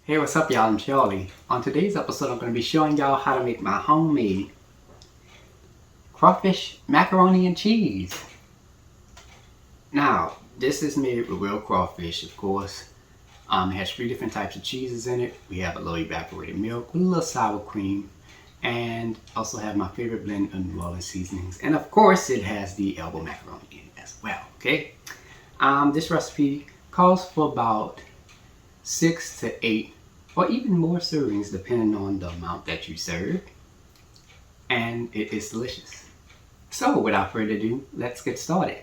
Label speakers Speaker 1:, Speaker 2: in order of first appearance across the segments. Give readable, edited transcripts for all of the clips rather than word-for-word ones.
Speaker 1: Hey, what's up y'all? I'm Charlie. On today's episode I'm going to be showing y'all how to make my homemade crawfish macaroni and cheese. Now, this is made with real crawfish, of course. It has 3 different types of cheeses in it. We have a little evaporated milk, a little sour cream, and also have my favorite blend of New Orleans seasonings. And of course it has the elbow macaroni in it as well, okay? This recipe calls for about 6 to 8 or even more servings depending on the amount that you serve, and it is delicious. So without further ado, let's get started.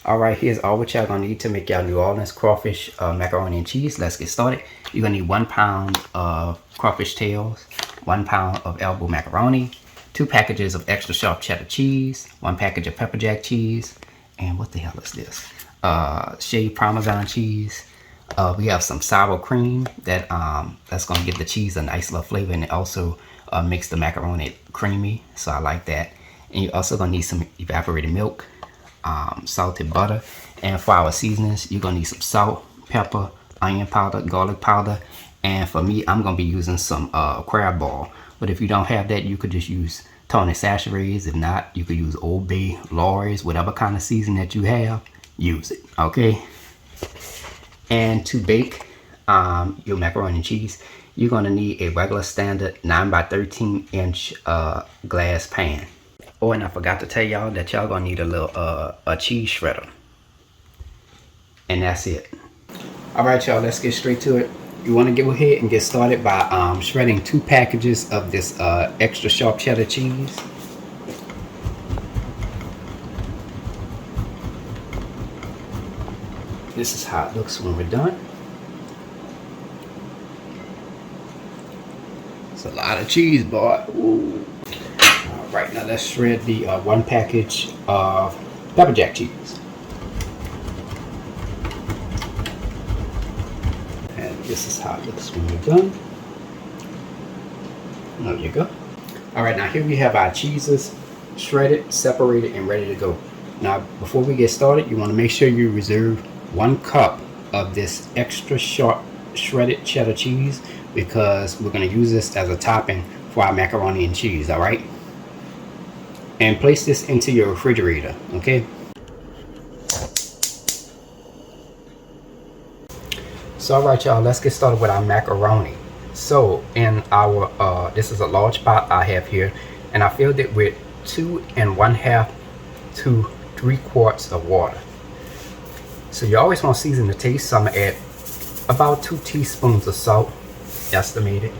Speaker 1: Alright, here's all what y'all gonna need to make y'all New Orleans crawfish macaroni and cheese. Let's get started. You're gonna need 1 pound of crawfish tails, 1 pound of elbow macaroni, 2 packages of extra sharp cheddar cheese, 1 package of pepper jack cheese, and what the hell is this? Shaved Parmesan cheese. We have some sour cream that's gonna give the cheese a nice little flavor, and it also makes the macaroni creamy, so I like that. And you're also gonna need some evaporated milk, salted butter, and for our seasonings you're gonna need some salt, pepper, onion powder, garlic powder, and for me I'm gonna be using some crab ball. But if you don't have that, you could just use Tony Chachere's. If not, you could use Old Bay, Lawry's, whatever kind of seasoning that you have, use it, okay? And to bake your macaroni and cheese, you're gonna need a regular standard 9 by 13 inch glass pan. Oh, and I forgot to tell y'all that y'all gonna need a little a cheese shredder. And that's it. All right, y'all, let's get straight to it. You wanna go ahead and get started by shredding 2 packages of this extra sharp cheddar cheese. This is how it looks when we're done. It's a lot of cheese, boy. Ooh. All right, now let's shred the 1 package of pepper jack cheese. And this is how it looks when we're done. There you go. All right, now here we have our cheeses shredded, separated, and ready to go. Now, before we get started, you want to make sure you reserve 1 cup of this extra sharp shredded cheddar cheese, because we're going to use this as a topping for our macaroni and cheese. All right, and place this into your refrigerator, okay? So all right, y'all, let's get started with our macaroni. So in our this is a large pot I have here, and I filled it with 2 1/2 to 3 quarts of water. So you always want to season the taste, so I'm gonna add about 2 teaspoons of salt, estimated.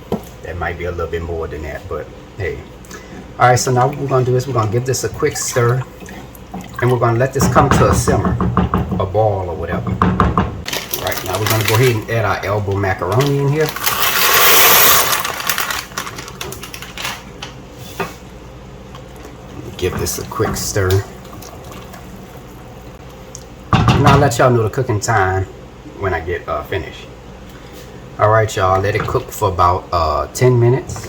Speaker 1: That might be a little bit more than that, but hey. All right, so now what we're gonna do is we're gonna give this a quick stir, and we're gonna let this come to a simmer, a ball or whatever. All right, now we're gonna go ahead and add our elbow macaroni in here. Give this a quick stir. And I'll let y'all know the cooking time when I get finished. All right, y'all, let it cook for about 10 minutes.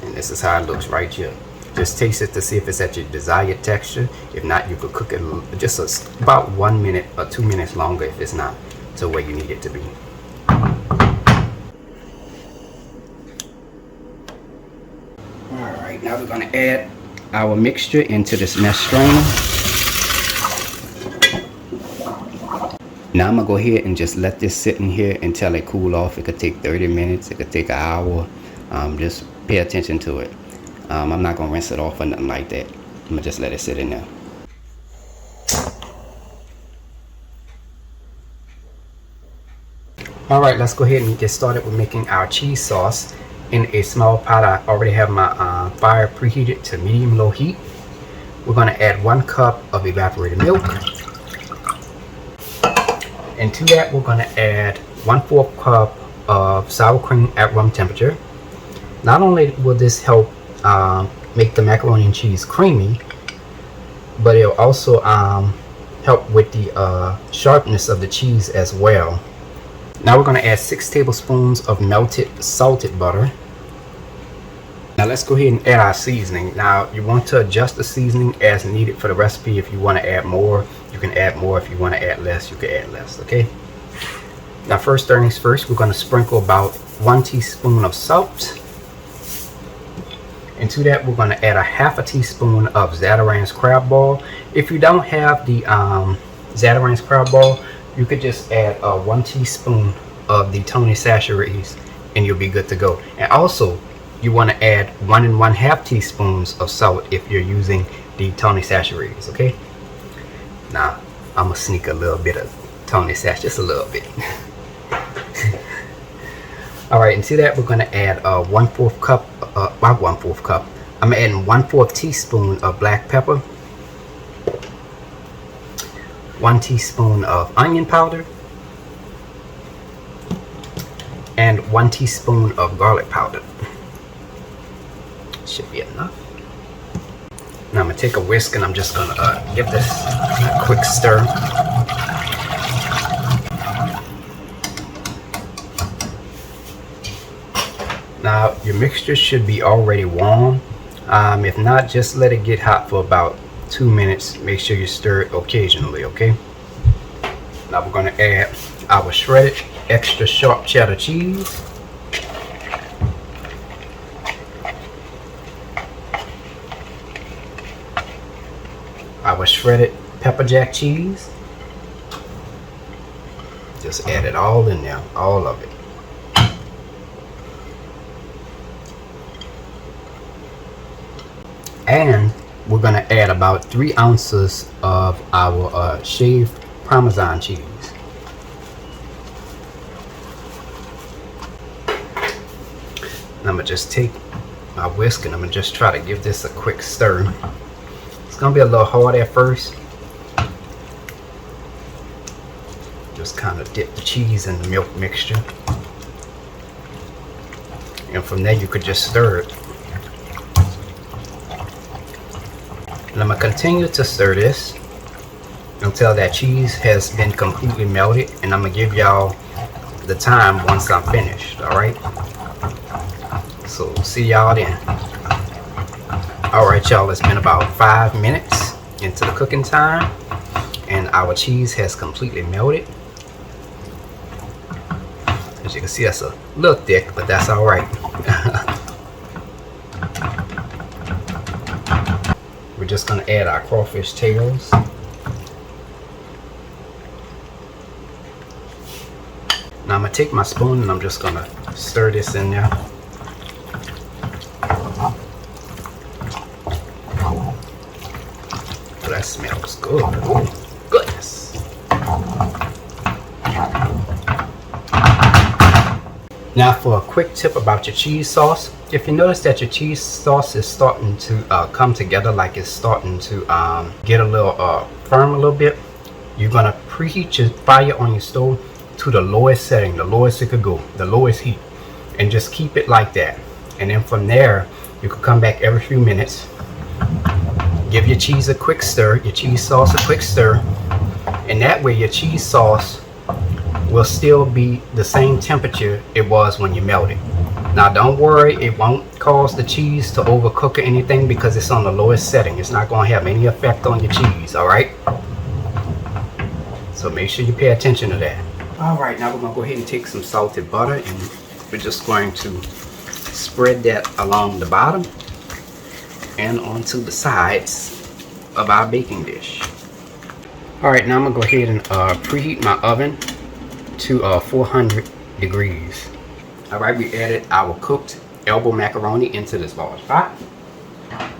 Speaker 1: And this is how it looks right here. Just taste it to see if it's at your desired texture. If not, you could cook it just about 1 minute or 2 minutes longer if it's not to where you need it to be. All right, now we're gonna add our mixture into this mesh strainer. Now I'm gonna go ahead and just let this sit in here until it cool off. It could take 30 minutes, it could take an hour. Just pay attention to it. I'm not gonna rinse it off or nothing like that. I'm gonna just let it sit in there. All right, let's go ahead and get started with making our cheese sauce. In a small pot, I already have my fire preheated to medium-low heat. We're gonna add 1 cup of evaporated milk. And to that, we're gonna add 1/4 cup of sour cream at room temperature. Not only will this help make the macaroni and cheese creamy, but it'll also help with the sharpness of the cheese as well. Now we're gonna add 6 tablespoons of melted salted butter. Now let's go ahead and add our seasoning. Now you want to adjust the seasoning as needed for the recipe. If you want to add more, you can add more. If you want to add less, you can add less, okay? Now first things first, we're going to sprinkle about 1 teaspoon of salt. And to that, we're going to add a half a teaspoon of Zatarain's crab ball. If you don't have the Zatarain's crab ball, you could just add 1 teaspoon of the Tony Chachere's and you'll be good to go. And also, you want to add 1 1/2 teaspoons of salt if you're using the Tony Chachere's, okay? Now, I'm going to sneak a little bit of Tony Chachere's, just a little bit. Alright, and to that we're going to add 1/4 cup, about 1/4 cup. I'm adding 1/4 teaspoon of black pepper, 1 teaspoon of onion powder, and 1 teaspoon of garlic powder. Should be enough. Now I'm going to take a whisk and I'm just going to give this a quick stir. Now your mixture should be already warm. If not, just let it get hot for about 2 minutes. Make sure you stir it occasionally, okay? Now we're going to add our shredded extra sharp cheddar cheese, our shredded pepper jack cheese. Just add it all in there, all of it. And we're going to add about 3 ounces of our shaved Parmesan cheese. And I'm going to just take my whisk and I'm going to just try to give this a quick stir. It's going to be a little hard at first. Just kind of dip the cheese in the milk mixture. And from there you could just stir it. And I'm going to continue to stir this until that cheese has been completely melted, and I'm going to give y'all the time once I'm finished, alright? So see y'all then. Alright y'all, it's been about 5 minutes into the cooking time and our cheese has completely melted. As you can see, that's a little thick, but that's alright. We're just going to add our crawfish tails. Now I'm going to take my spoon and I'm just going to stir this in there. Oh, that smells good. Oh, goodness. Now for a quick tip about your cheese sauce. If you notice that your cheese sauce is starting to come together, like it's starting to get a little firm a little bit, you're going to preheat your fire on your stove to the lowest setting, the lowest it could go, the lowest heat, and just keep it like that. And then from there, you can come back every few minutes, give your cheese a quick stir, your cheese sauce a quick stir, and that way your cheese sauce will still be the same temperature it was when you melted. Now don't worry, it won't cause the cheese to overcook or anything because it's on the lowest setting. It's not going to have any effect on your cheese, alright? So make sure you pay attention to that. Alright, now we're going to go ahead and take some salted butter and we're just going to spread that along the bottom and onto the sides of our baking dish. Alright, now I'm going to go ahead and preheat my oven to 400 degrees. Alright, we added our cooked elbow macaroni into this large pot.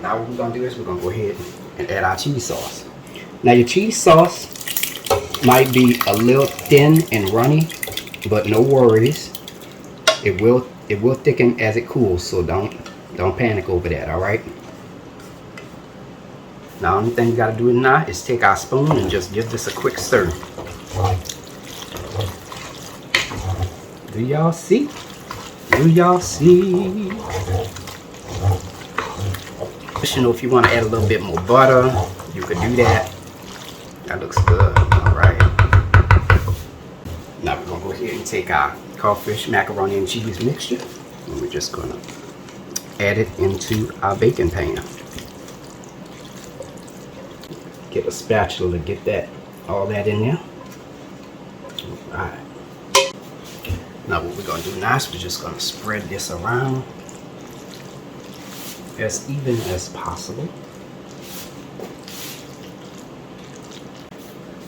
Speaker 1: Now what we're going to do is we're going to go ahead and add our cheese sauce. Now your cheese sauce might be a little thin and runny, but no worries. It will thicken as it cools, so don't panic over that, alright? Now only thing you gotta do now is take our spoon and just give this a quick stir. Do y'all see? Do y'all see? You know, if you want to add a little bit more butter, you could do that. That looks good. Alright. Now we're going to go ahead and take our crawfish macaroni and cheese mixture. And we're just going to add it into our baking pan. Get a spatula to get all that in there. Alright. gonna do now is we're just gonna spread this around as even as possible.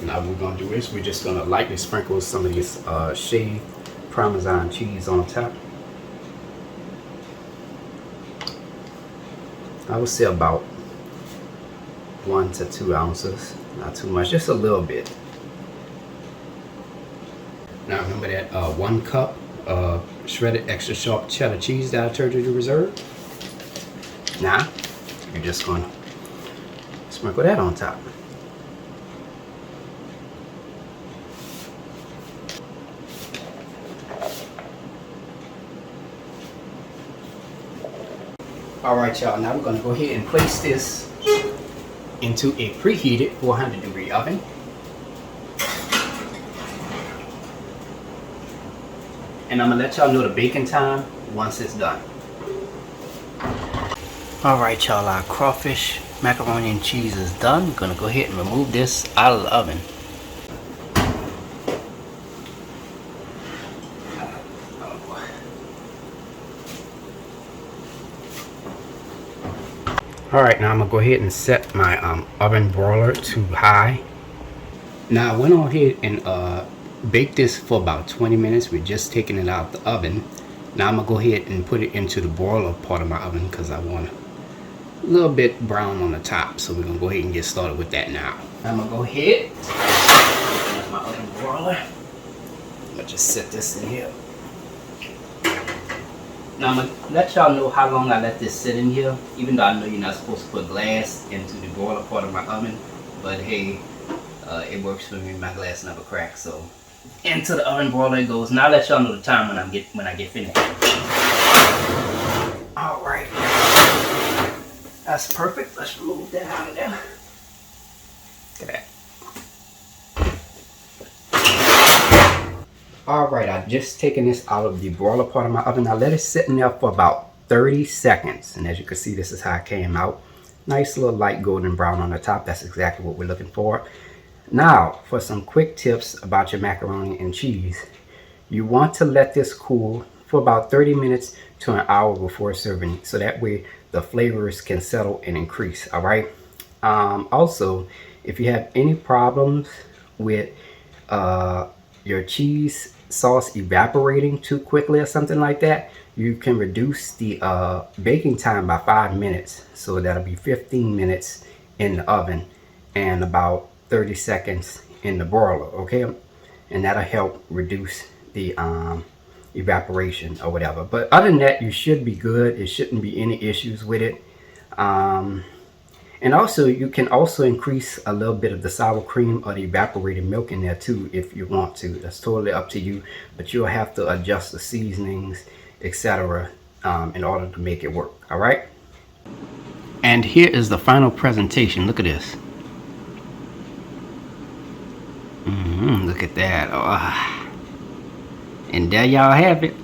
Speaker 1: Now what we're gonna do is we're just gonna lightly sprinkle some of this shaved Parmesan cheese on top. I would say about 1 to 2 ounces, not too much, just a little bit. Now remember that 1 cup of shredded extra sharp cheddar cheese that I told you to reserve. Now you're just going to sprinkle that on top. Alright y'all, now we're going to go ahead and place this into a preheated 400-degree oven. And I'm going to let y'all know the baking time once it's done. Alright y'all, our crawfish macaroni and cheese is done. We're going to go ahead and remove this out of the oven. Alright, now I'm going to go ahead and set my oven broiler to high. Now I went on ahead and bake this for about 20 minutes. We're just taking it out of the oven. Now I'm going to go ahead and put it into the broiler part of my oven because I want a little bit brown on the top. So we're going to go ahead and get started with that now. I'm going to go ahead and open up my oven broiler. I'm going to just set this in here. Now I'm going to let y'all know how long I let this sit in here, even though I know you're not supposed to put glass into the broiler part of my oven, but hey, it works for me. My glass never cracks, so into the oven broiler it goes. Now I'll let y'all know the time when I get finished. Alright, that's perfect. Let's remove that out of there. Look at that. Alright, I've just taken this out of the broiler part of my oven. I let it sit in there for about 30 seconds. And as you can see, this is how it came out. Nice little light golden brown on the top. That's exactly what we're looking for. Now, for some quick tips about your macaroni and cheese. You want to let this cool for about 30 minutes to an hour before serving. So that way the flavors can settle and increase. Alright. Also, if you have any problems with your cheese sauce evaporating too quickly or something like that, you can reduce the baking time by 5 minutes. So that'll be 15 minutes in the oven and about 30 seconds in the broiler, okay? And that'll help reduce the evaporation or whatever. But other than that, you should be good. It shouldn't be any issues with it. And also, you can also increase a little bit of the sour cream or the evaporated milk in there too if you want to. That's totally up to you, but you'll have to adjust the seasonings, etc. In order to make it work. All right. And here is the final presentation. Look at this. Look at that. Oh. And there y'all have it.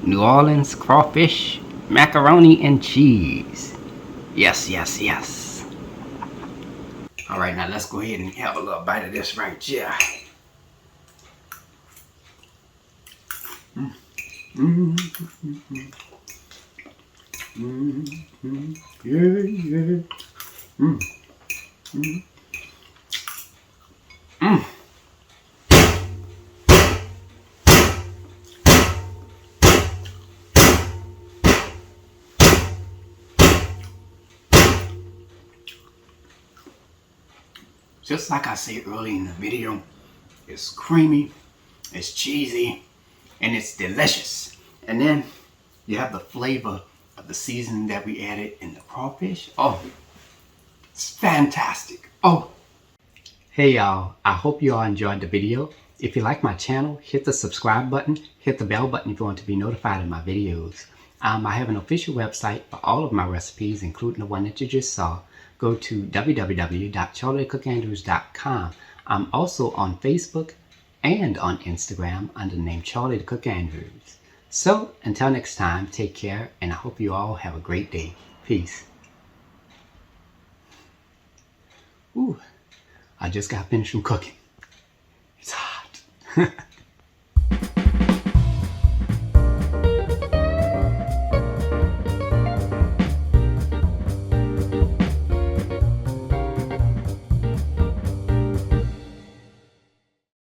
Speaker 1: New Orleans Crawfish Macaroni and Cheese. Yes, yes, yes. Alright, now let's go ahead and have a little bite of this right here. Yeah. Just like I said earlier in the video, it's creamy, it's cheesy, and it's delicious. And then you have the flavor of the seasoning that we added in the crawfish. Oh, it's fantastic. Oh. Hey y'all, I hope you all enjoyed the video. If you like my channel, hit the subscribe button, hit the bell button if you want to be notified of my videos. I have an official website for all of my recipes, including the one that you just saw. Go to www.charliethecookandrews.com. I'm also on Facebook and on Instagram under the name Charlie the Cook Andrews. So until next time, take care, and I hope you all have a great day. Peace. Ooh, I just got finished from cooking. It's hot.